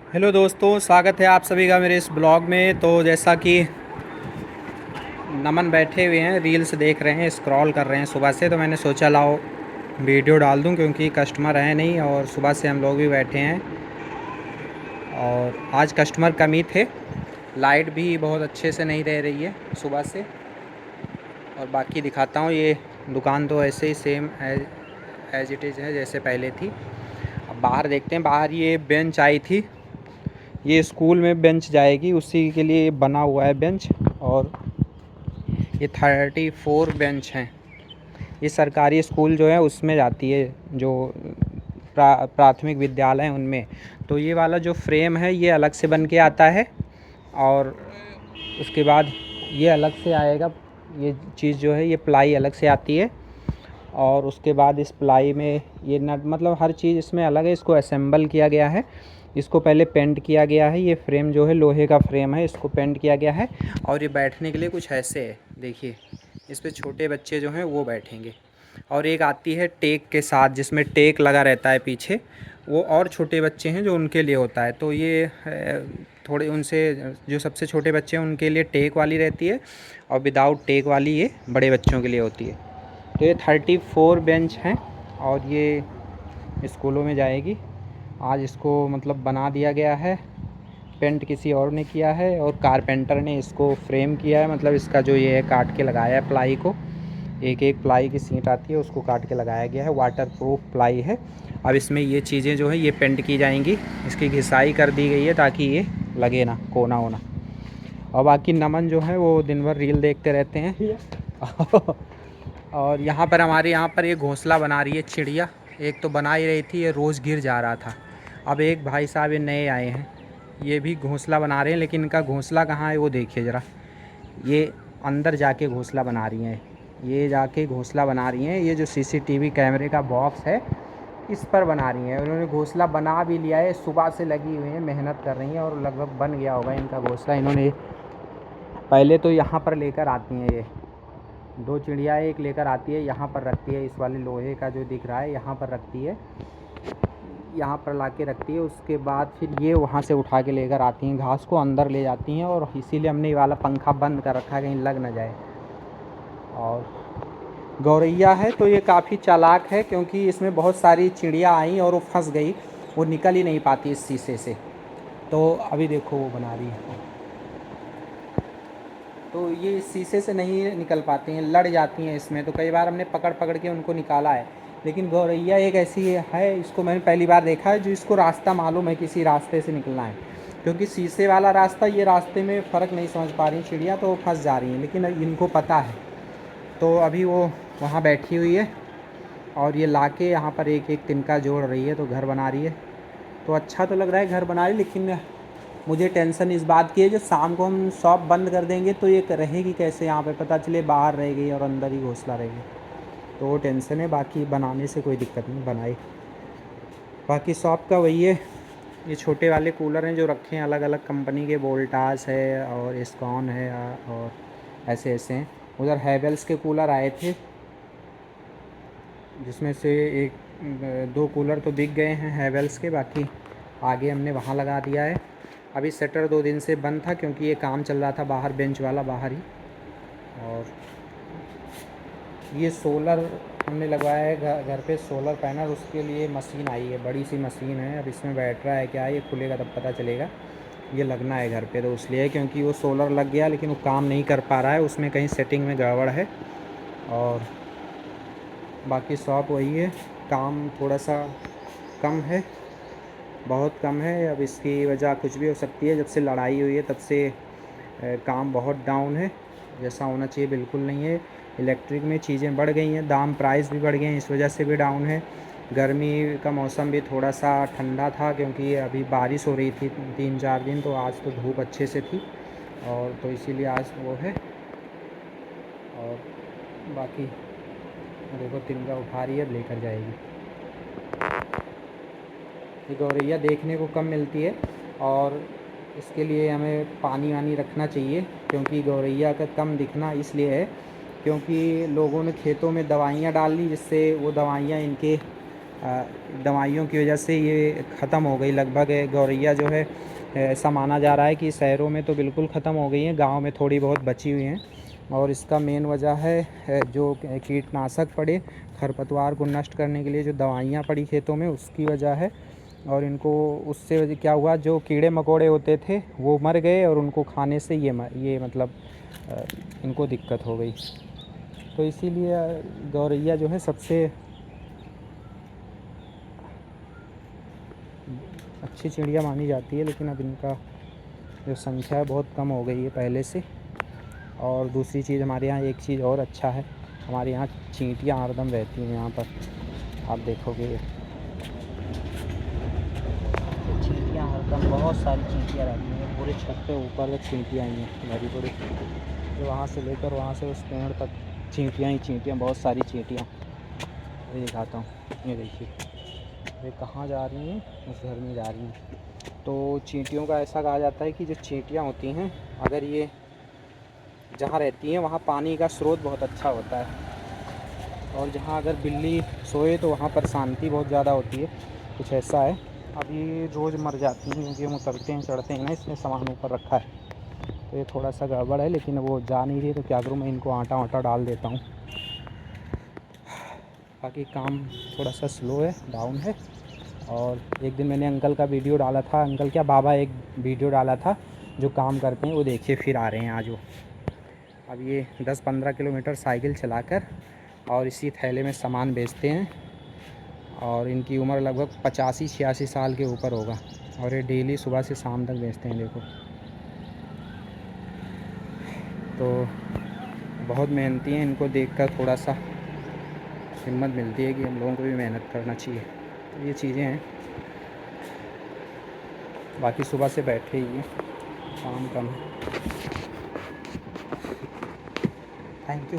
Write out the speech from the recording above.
Hello दोस्तों, स्वागत है आप सभी का मेरे इस ब्लॉग में। तो जैसा कि नमन बैठे हुए हैं, रील्स देख रहे हैं, स्क्रॉल कर रहे हैं सुबह से, तो मैंने सोचा लाओ वीडियो डाल दूं क्योंकि कस्टमर है नहीं और सुबह से हम लोग भी बैठे हैं और आज कस्टमर कम ही थे। लाइट भी बहुत अच्छे से नहीं रह रही है सुबह से। और बाकी दिखाता हूँ, ये दुकान तो ऐसे ही सेम एज इट इज़ है जैसे पहले थी। अब बाहर देखते हैं। बाहर ये बेंच आई थी, ये स्कूल में बेंच जाएगी, उसी के लिए बना हुआ है बेंच। और ये 34 बेंच हैं। ये सरकारी स्कूल जो है उसमें जाती है, जो प्राथमिक विद्यालय हैं उनमें। तो ये वाला जो फ्रेम है ये अलग से बन के आता है और उसके बाद ये अलग से आएगा। ये चीज़ जो है ये प्लाई अलग से आती है और उसके बाद इस प्लाई में ये नट, मतलब हर चीज़ इसमें अलग है। इसको असेंबल किया गया है, इसको पहले पेंट किया गया है। ये फ्रेम जो है लोहे का फ्रेम है, इसको पेंट किया गया है। और ये बैठने के लिए कुछ ऐसे है, देखिए इस पे छोटे बच्चे जो हैं वो बैठेंगे। और एक आती है टेक के साथ, जिसमें टेक लगा रहता है पीछे, वो और छोटे बच्चे हैं जो उनके लिए होता है। तो ये थोड़े उनसे जो सबसे छोटे बच्चे हैं उनके लिए टेक वाली रहती है और विदाउट टेक वाली ये बड़े बच्चों के लिए होती है। तो ये 34 बेंच हैं और ये स्कूलों में जाएगी। आज इसको मतलब बना दिया गया है, पेंट किसी और ने किया है और कारपेंटर ने इसको फ्रेम किया है। मतलब इसका जो ये है काट के लगाया है प्लाई को, एक एक प्लाई की सीट आती है उसको काट के लगाया गया है। वाटर प्रूफ प्लाई है। अब इसमें ये चीज़ें जो है ये पेंट की जाएंगी, इसकी घिसाई कर दी गई है ताकि ये लगे ना कोना होना। और बाकी नमन जो है वो दिन भर रील देखते रहते हैं और यहाँ पर हमारे यहाँ पर ये घोंसला बना रही है चिड़िया। एक तो बना ही रही थी, ये रोज़ गिर जा रहा था। अब एक भाई साहब ये नए आए हैं, ये भी घोंसला बना रहे हैं, लेकिन इनका घोंसला कहाँ है वो देखिए ज़रा। ये अंदर जाके घोंसला बना रही हैं, ये जाके घोंसला बना रही हैं। ये जो सीसीटीवी कैमरे का बॉक्स है इस पर बना रही हैं। उन्होंने घोंसला बना भी लिया है, सुबह से लगी हुई हैं, मेहनत कर रही हैं और लगभग बन गया होगा इनका घोंसला। इन्होंने पहले तो यहाँ पर लेकर आती हैं, ये दो चिड़िया एक लेकर आती है, यहाँ पर रखती है। इस वाले लोहे का जो दिख रहा है यहाँ पर रखती है, यहाँ पर ला के रखती है। उसके बाद फिर ये वहाँ से उठा के लेकर आती हैं, घास को अंदर ले जाती हैं। और इसीलिए हमने ये वाला पंखा बंद कर रखा है, कहीं लग ना जाए। और गौरैया है तो ये काफ़ी चालाक है, क्योंकि इसमें बहुत सारी चिड़िया आई और वो फंस गई, वो निकल ही नहीं पाती इस शीशे से। तो अभी देखो वो बना रही है, तो ये इस शीशे से नहीं निकल पाती हैं, लड़ जाती हैं इसमें। तो कई बार हमने पकड़ पकड़ के उनको निकाला है। लेकिन गौरैया एक ऐसी है, इसको मैंने पहली बार देखा है जो इसको रास्ता मालूम है, किसी रास्ते से निकलना है। क्योंकि शीशे वाला रास्ता, ये रास्ते में फ़र्क नहीं समझ पा रही चिड़िया, तो फंस जा रही हैं। लेकिन इनको पता है, तो अभी वो वहाँ बैठी हुई है और ये लाके यहाँ पर एक एक तिनका जोड़ रही है, तो घर बना रही है। तो अच्छा तो लग रहा है घर बना रही, लेकिन मुझे टेंशन इस बात की है जो शाम को हम शॉप बंद कर देंगे तो ये रहेगी कैसे यहाँ पे, पता चले बाहर रह गई और अंदर ही घोंसला रहेगी, तो वो टेंशन है। बाकी बनाने से कोई दिक्कत नहीं, बनाए। बाकी शॉप का वही है, ये छोटे वाले कूलर हैं जो रखे हैं अलग अलग कंपनी के, वोल्टास है और एस्कॉन है और ऐसे ऐसे हैं। उधर हैवेल्स के कूलर आए थे, जिसमें से एक दो कूलर तो बिक गए हैं हैवेल्स के, बाकी आगे हमने वहाँ लगा दिया है। अभी शटर 2 दिन से बंद था क्योंकि ये काम चल रहा था बाहर, बेंच वाला बाहर ही। और ये सोलर हमने लगवाया है घर पे, सोलर पैनल, उसके लिए मशीन आई है, बड़ी सी मशीन है। अब इसमें बैठ रहा है क्या, ये खुलेगा तब पता चलेगा। ये लगना है घर पे तो इसलिए, क्योंकि वो सोलर लग गया लेकिन वो काम नहीं कर पा रहा है, उसमें कहीं सेटिंग में गड़बड़ है। और बाकी शॉप वही है, काम थोड़ा सा कम है, बहुत कम है। अब इसकी वजह कुछ भी हो सकती है, जब से लड़ाई हुई है तब से काम बहुत डाउन है, जैसा होना चाहिए बिल्कुल नहीं है। इलेक्ट्रिक में चीज़ें बढ़ गई हैं, दाम प्राइस भी बढ़ गए हैं, इस वजह से भी डाउन है। गर्मी का मौसम भी थोड़ा सा ठंडा था क्योंकि अभी बारिश हो रही थी 3-4 दिन, तो आज तो धूप अच्छे से थी और तो इसीलिए आज वो है। और बाकी देखो तिनका उठा रही है, लेकर जाएगी। ये गौरैया देखने को कम मिलती है और इसके लिए हमें पानी वानी रखना चाहिए, क्योंकि गौरैया का कम दिखना इसलिए है क्योंकि लोगों ने खेतों में दवाइयाँ डाल ली, जिससे वो दवाइयाँ इनके दवाइयों की वजह से ये ख़त्म हो गई लगभग। गौरैया जो है ऐसा माना जा रहा है कि शहरों में तो बिल्कुल ख़त्म हो गई हैं, गांव में थोड़ी बहुत बची हुई हैं। और इसका मेन वजह है जो कीटनाशक पड़े, खरपतवार को नष्ट करने के लिए जो दवाइयाँ पड़ी खेतों में, उसकी वजह है। और इनको उससे क्या हुआ, जो कीड़े मकोड़े होते थे वो मर गए और उनको खाने से ये मतलब इनको दिक्कत हो गई। तो इसीलिए गौरैया जो है सबसे अच्छी चिड़िया मानी जाती है। लेकिन अब इनका जो संख्या है बहुत कम हो गई है पहले से। और दूसरी चीज़, हमारे यहाँ एक चीज़ और अच्छा है, हमारे यहाँ चींटियाँ हरदम रहती हैं यहाँ पर। आप देखोगे तो चींटियाँ हरदम, बहुत सारी चींटियाँ रहती हैं पूरे छत पे ऊपर तक। चींटियाँ ही हैं बड़ी बड़ी, जो वहाँ से लेकर वहाँ से उस पेड़ तक चींटियाँ ही चींटियाँ, बहुत सारी चींटियाँ। ये दिखाता हूँ, ये देखिए ये कहाँ जा रही हैं, उस घर में जा रही हैं। तो चींटियों का ऐसा कहा जाता है कि जो चींटियाँ होती हैं, अगर ये जहाँ रहती हैं वहाँ पानी का स्रोत बहुत अच्छा होता है। और जहाँ अगर बिल्ली सोए तो वहाँ पर शांति बहुत ज़्यादा होती है, कुछ ऐसा है। अब ये रोज़ मर जाती हैं क्योंकि हम उतरते हैं चढ़ते हैं ना, इसमें सामान ऊपर रखा है, तो ये थोड़ा सा गड़बड़ है। लेकिन वो जा नहीं रही, तो क्या करूँ, मैं इनको आटा वाटा डाल देता हूँ। बाकी काम थोड़ा सा स्लो है, डाउन है। और एक दिन मैंने अंकल का वीडियो डाला था, अंकल क्या बाबा एक वीडियो डाला था जो काम करते हैं, वो देखिए फिर आ रहे हैं आज वो। अब ये 10-15 किलोमीटर साइकिल चलाकर और इसी थैले में सामान बेचते हैं। और इनकी उम्र लगभग 85-86 साल के ऊपर होगा। और ये डेली सुबह से शाम तक बेचते हैं, देखो। तो बहुत मेहनती हैं, इनको देखकर थोड़ा सा हिम्मत मिलती है कि हम लोगों को भी मेहनत करना चाहिए। तो ये चीज़ें हैं। बाकी सुबह से बैठे ही हैं, काम कम है। Thank you.